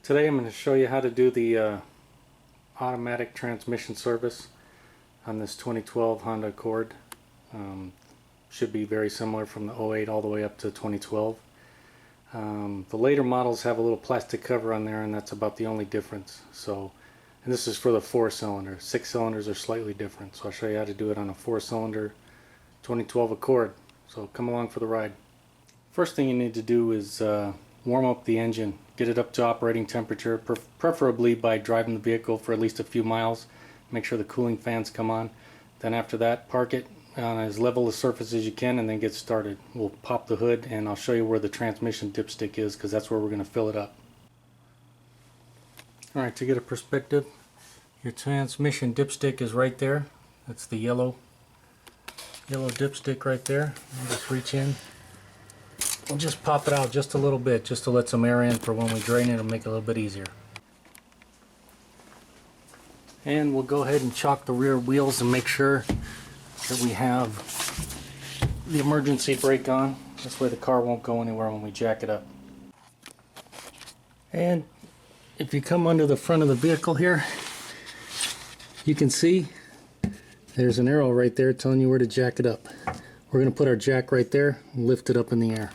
Today I'm going to show you how to do the automatic transmission service on this 2012 Honda Accord. Should be very similar from the 08 all the way up to 2012. The later models have a little plastic cover on there, and that's about the only difference. And this is for the 4-cylinder. 6 cylinders are slightly different, so I'll show you how to do it on a 4-cylinder 2012 Accord. So come along for the ride. First thing you need to do is warm up the engine. Get it up to operating temperature, preferably by driving the vehicle for at least a few miles. Make sure the cooling fans come on. Then after that, park it on as level a surface as you can and then get started. We'll pop the hood and I'll show you where the transmission dipstick is, because that's where we're going to fill it up. Alright, to get a perspective, your transmission dipstick is right there. That's the yellow dipstick right there. I'll just reach in. We'll just pop it out just a little bit, just to let some air in for when we drain it. It'll make it a little bit easier. And we'll go ahead and chock the rear wheels and make sure that we have the emergency brake on. This way the car won't go anywhere when we jack it up. And if you come under the front of the vehicle here, you can see there's an arrow right there telling you where to jack it up. We're going to put our jack right there and lift it up in the air.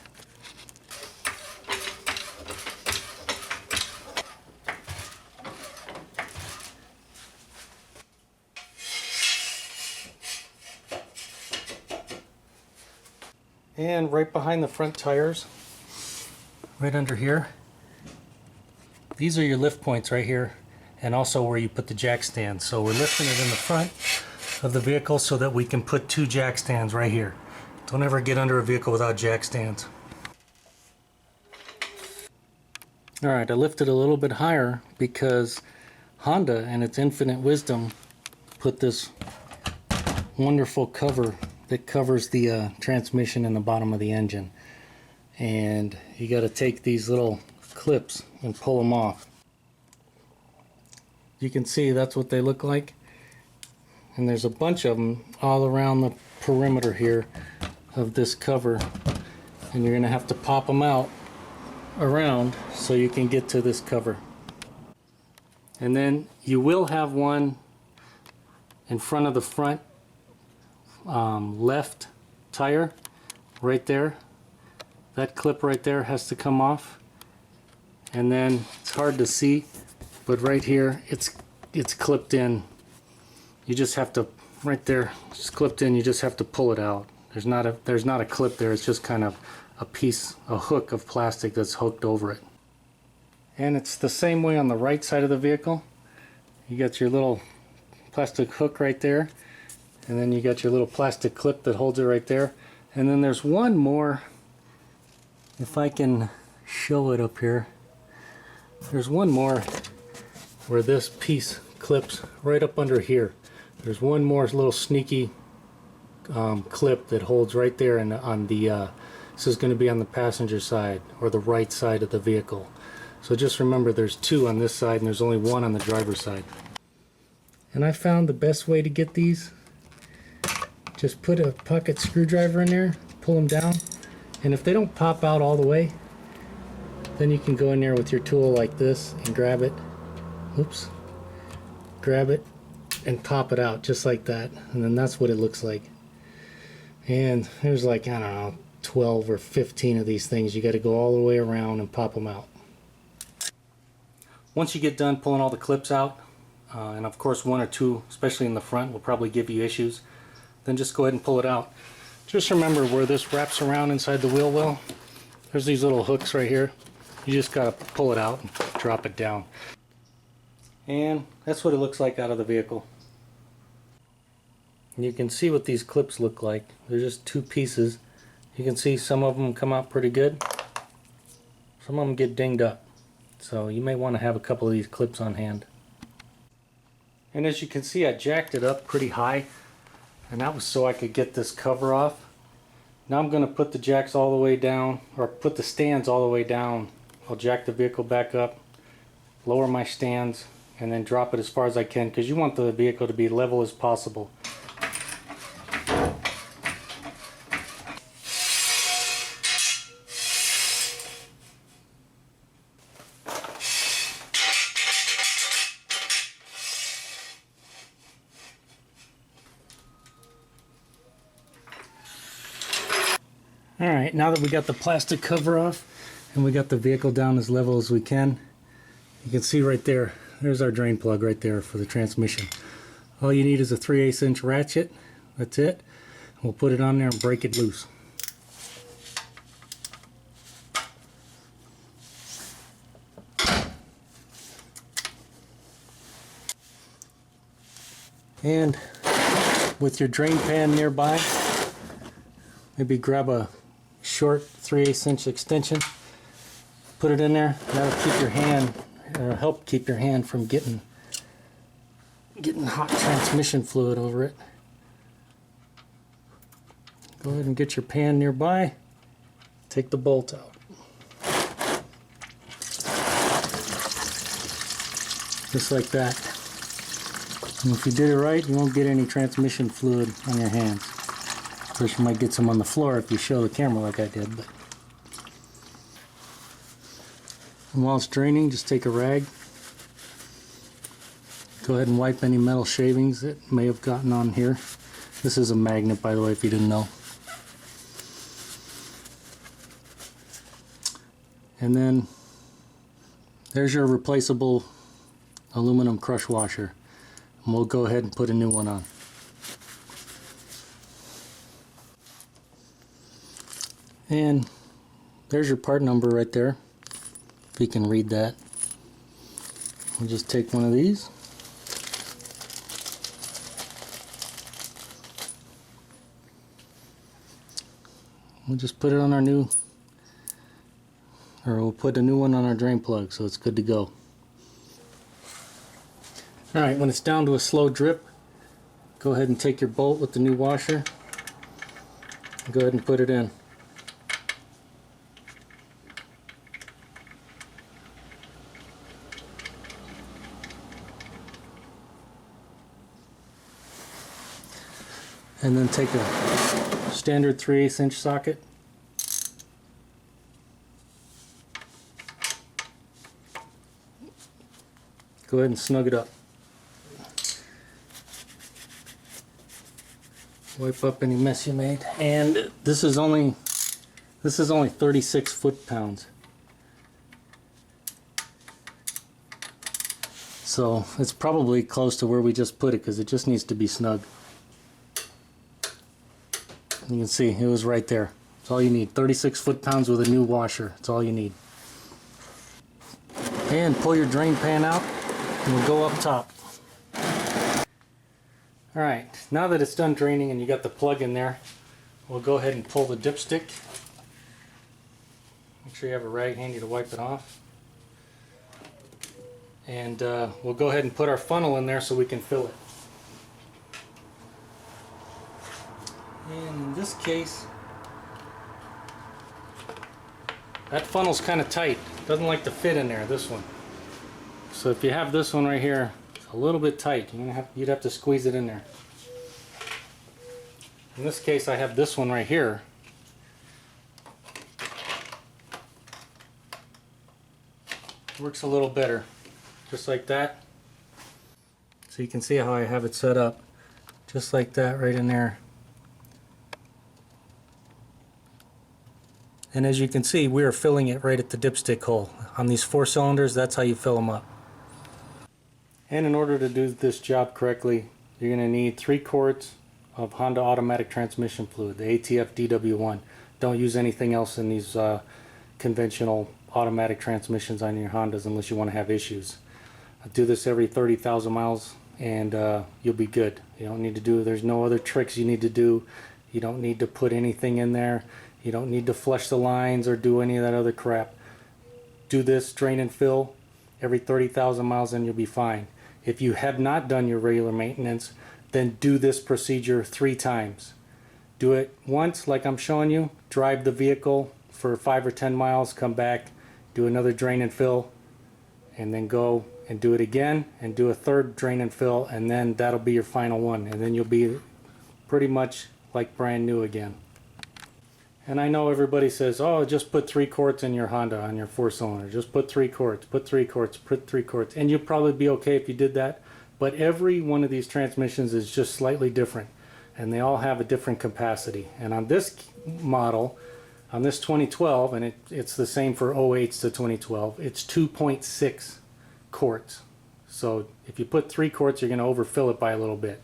And right behind the front tires, right under here, these are your lift points right here, and also where you put the jack stands. So we're lifting it in the front of the vehicle so that we can put 2 jack stands right here. Don't ever get under a vehicle without jack stands. Alright, I lifted a little bit higher because Honda, in its infinite wisdom, put this wonderful cover that covers the transmission in the bottom of the engine. And you got to take these little clips and pull them off. You can see that's what they look like. And there's a bunch of them all around the perimeter here of this cover. And you're going to have to pop them out around so you can get to this cover. And then you will have one in front of the front left tire right there. That clip right there has to come off, and then it's hard to see, but right here it's clipped in. You just have to, right there, it's clipped in. You just have to pull it out. There's not a clip there. It's just kind of a hook of plastic that's hooked over it. And it's the same way on the right side of the vehicle. You got your little plastic hook right there, and then you got your little plastic clip that holds it right there. And then there's one more, if I can show it up here. There's one more where this piece clips right up under here. There's one more little sneaky clip that holds right there, and on the this is going to be on the passenger side or the right side of the vehicle. So just remember, there's 2 on this side and there's only 1 on the driver's side. And I found the best way to get these. Just put a pocket screwdriver in there, pull them down, and if they don't pop out all the way, then you can go in there with your tool like this and grab it. Oops. Grab it and pop it out just like that, and then that's what it looks like. And there's like, I don't know, 12 or 15 of these things. You got to go all the way around and pop them out. Once you get done pulling all the clips out, and of course 1 or 2, especially in the front, will probably give you issues, then just go ahead and pull it out. Just remember where this wraps around inside the wheel well, there's these little hooks right here. You just got to pull it out and drop it down. And that's what it looks like out of the vehicle. And you can see what these clips look like. They're just 2 pieces. You can see some of them come out pretty good. Some of them get dinged up. So you may want to have a couple of these clips on hand. And as you can see, I jacked it up pretty high, and that was so I could get this cover off. Now I'm going to put the jacks all the way down, or put the stands all the way down. I'll jack the vehicle back up, lower my stands, and then drop it as far as I can, because you want the vehicle to be level as possible. Alright, now that we got the plastic cover off and we got the vehicle down as level as we can, you can see right there, there's our drain plug right there for the transmission. All you need is a 3/8 inch ratchet, that's it. We'll put it on there and break it loose. And with your drain pan nearby, maybe grab a short 3/8 inch extension, put it in there. That'll keep your hand, or help keep your hand from getting hot transmission fluid over it. Go ahead and get your pan nearby. Take the bolt out. Just like that. And if you did it right, you won't get any transmission fluid on your hands. Of course, you might get some on the floor if you show the camera like I did. But and while it's draining, just take a rag. Go ahead and wipe any metal shavings that may have gotten on here. This is a magnet, by the way, if you didn't know. And then there's your replaceable aluminum crush washer. And we'll go ahead and put a new one on. And there's your part number right there, if you can read that. We'll just take one of these. We'll just put it on our new, or we'll put a new one on our drain plug so it's good to go. Alright, when it's down to a slow drip, go ahead and take your bolt with the new washer. Go ahead and put it in. And then take a standard 3/8 inch socket. Go ahead and snug it up. Wipe up any mess you made. And this is only 36 foot-pounds. So it's probably close to where we just put it because it just needs to be snug. You can see it was right there. That's all you need. 36 foot-pounds with a new washer. That's all you need. And pull your drain pan out and we'll go up top. Alright, now that it's done draining and you got the plug in there, we'll go ahead and pull the dipstick. Make sure you have a rag handy to wipe it off. And we'll go ahead and put our funnel in there so we can fill it. And in this case, that funnel's kind of tight. Doesn't like to fit in there, this one. So if you have this one right here, it's a little bit tight. You'd have to squeeze it in there. In this case, I have this one right here. Works a little better. Just like that. So you can see how I have it set up. Just like that right in there. And as you can see, we are filling it right at the dipstick hole. On these 4 cylinders, that's how you fill them up. And in order to do this job correctly, you're going to need 3 quarts of Honda automatic transmission fluid, the ATF DW1. Don't use anything else in these conventional automatic transmissions on your Hondas unless you want to have issues. Do this every 30,000 miles and you'll be good. You don't need to do, there's no other tricks you need to do. You don't need to put anything in there. You don't need to flush the lines or do any of that other crap. Do this drain and fill every 30,000 miles and you'll be fine. If you have not done your regular maintenance, then do this procedure 3 times. Do it once like I'm showing you, drive the vehicle for 5 or 10 miles, come back, do another drain and fill, and then go and do it again and do a 3rd drain and fill, and then that'll be your final one, and then you'll be pretty much like brand new again. And I know everybody says, oh, just put 3 quarts in your Honda on your 4-cylinder. Just put 3 quarts, put 3 quarts, put 3 quarts. And you'll probably be okay if you did that. But every one of these transmissions is just slightly different. And they all have a different capacity. And on this model, On this 2012, and it's the same for 08 to 2012, it's 2.6 quarts. So if you put 3 quarts, you're going to overfill it by a little bit.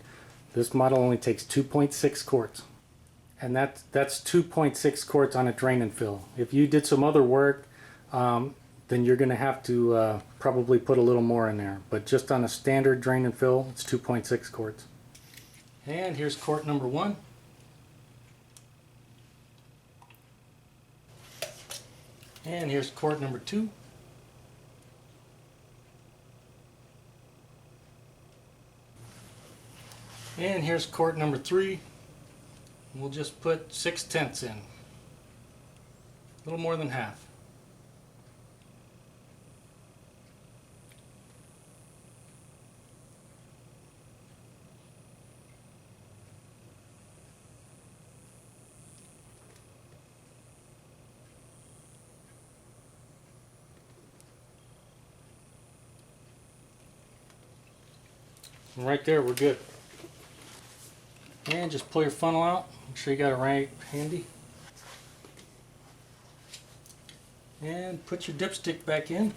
This model only takes 2.6 quarts. And that's 2.6 quarts on a drain and fill. If you did some other work, then you're going to have to probably put a little more in there. But just on a standard drain and fill, it's 2.6 quarts. And here's quart number 1. And here's quart number 2. And here's quart number 3. We'll just put 6/10 in. A little more than half. And right there, we're good. And just pull your funnel out. Make sure you got it right handy. And put your dipstick back in.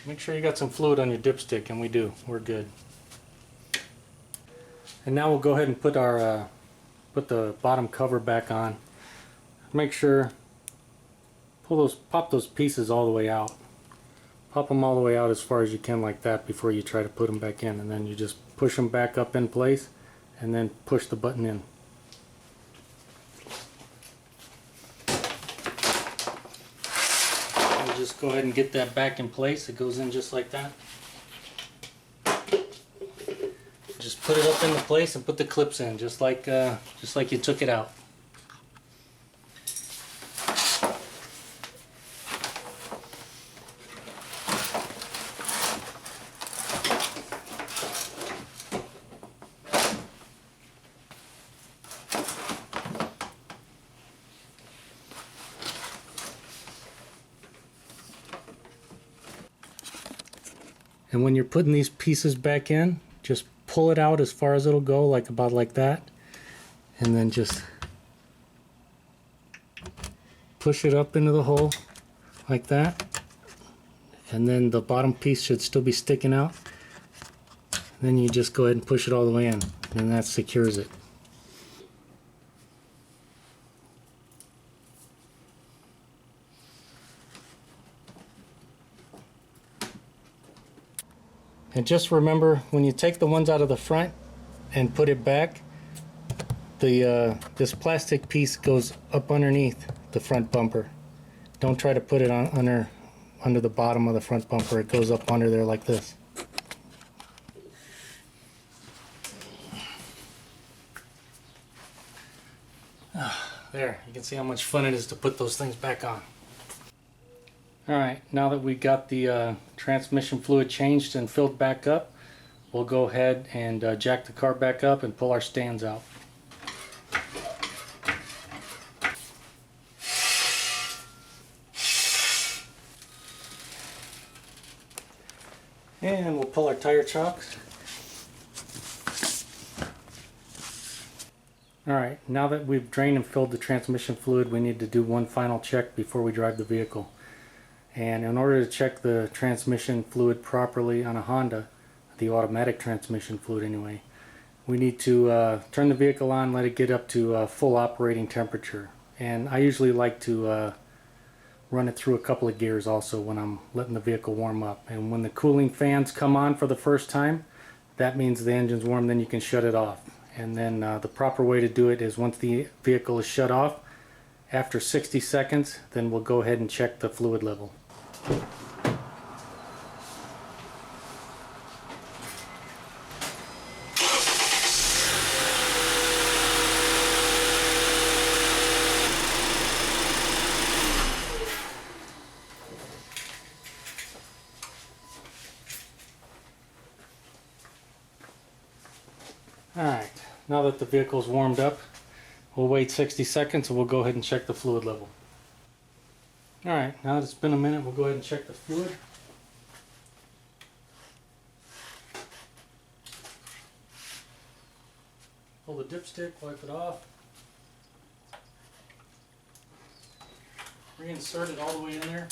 Make sure you got some fluid on your dipstick, and we do. We're good. And now we'll go ahead and put our put the bottom cover back on. Make sure pop those pieces all the way out. Pop them all the way out as far as you can like that before you try to put them back in, and then you just push them back up in place and then push the button in. We'll just go ahead and get that back in place. It goes in just like that. Just put it up into place and put the clips in just like you took it out. And when you're putting these pieces back in, just pull it out as far as it'll go, like about like that, and then just push it up into the hole like that, and then the bottom piece should still be sticking out. Then you just go ahead and push it all the way in, and that secures it. And just remember, when you take the ones out of the front and put it back, this plastic piece goes up underneath the front bumper. Don't try to put it on under the bottom of the front bumper. It goes up under there like this. There, you can see how much fun it is to put those things back on. Alright, now that we got the transmission fluid changed and filled back up, we'll go ahead and jack the car back up and pull our stands out. And we'll pull our tire chocks. Alright, now that we've drained and filled the transmission fluid, we need to do one final check before we drive the vehicle. And in order to check the transmission fluid properly on a Honda, the automatic transmission fluid anyway, we need to turn the vehicle on, let it get up to full operating temperature. And I usually like to run it through a couple of gears also when I'm letting the vehicle warm up. And when the cooling fans come on for the first time, that means the engine's warm, then you can shut it off. And then the proper way to do it is once the vehicle is shut off, after 60 seconds, then we'll go ahead and check the fluid level. Alright, now that the vehicle's warmed up, we'll wait 60 seconds and we'll go ahead and check the fluid level. Alright, now that it's been a minute, we'll go ahead and check the fluid. Pull the dipstick, wipe it off. Reinsert it all the way in there.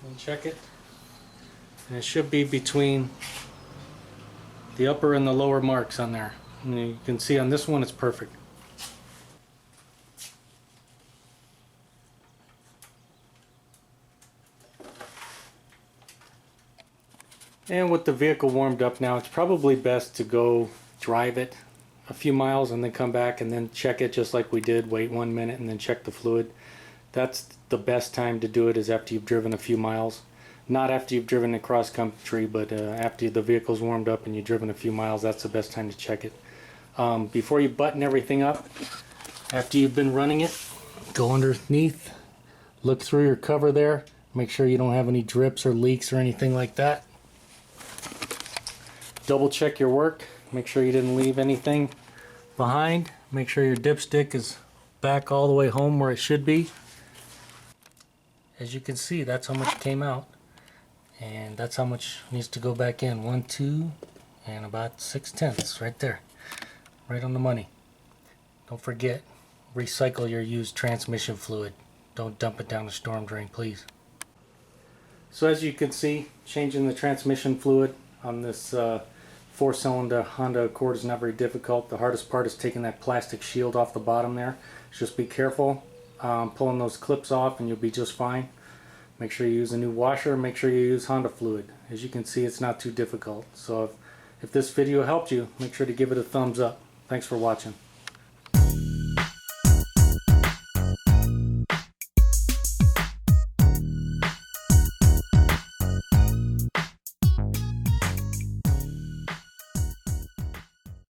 And check it. And it should be between the upper and the lower marks on there. And you can see on this one it's perfect. And with the vehicle warmed up now, it's probably best to go drive it a few miles and then come back and then check it just like we did. Wait 1 minute and then check the fluid. That's the best time to do it, is after you've driven a few miles. Not after you've driven across country, but after the vehicle's warmed up and you've driven a few miles, that's the best time to check it. Before you button everything up, after you've been running it, go underneath, look through your cover there, make sure you don't have any drips or leaks or anything like that. Double check your work, make sure you didn't leave anything behind. Make sure your dipstick is back all the way home where it should be. As you can see, that's how much came out, and that's how much needs to go back in. 1, 2, and about 6/10 right there, right on the money. Don't forget, recycle your used transmission fluid. Don't dump it down the storm drain, please. So as you can see, changing the transmission fluid on this 4-cylinder Honda Accord is not very difficult. The hardest part is taking that plastic shield off the bottom there. Just be careful pulling those clips off and you'll be just fine. Make sure you use a new washer. Make sure you use Honda fluid. As you can see, it's not too difficult. So if this video helped you, make sure to give it a thumbs up. Thanks for watching.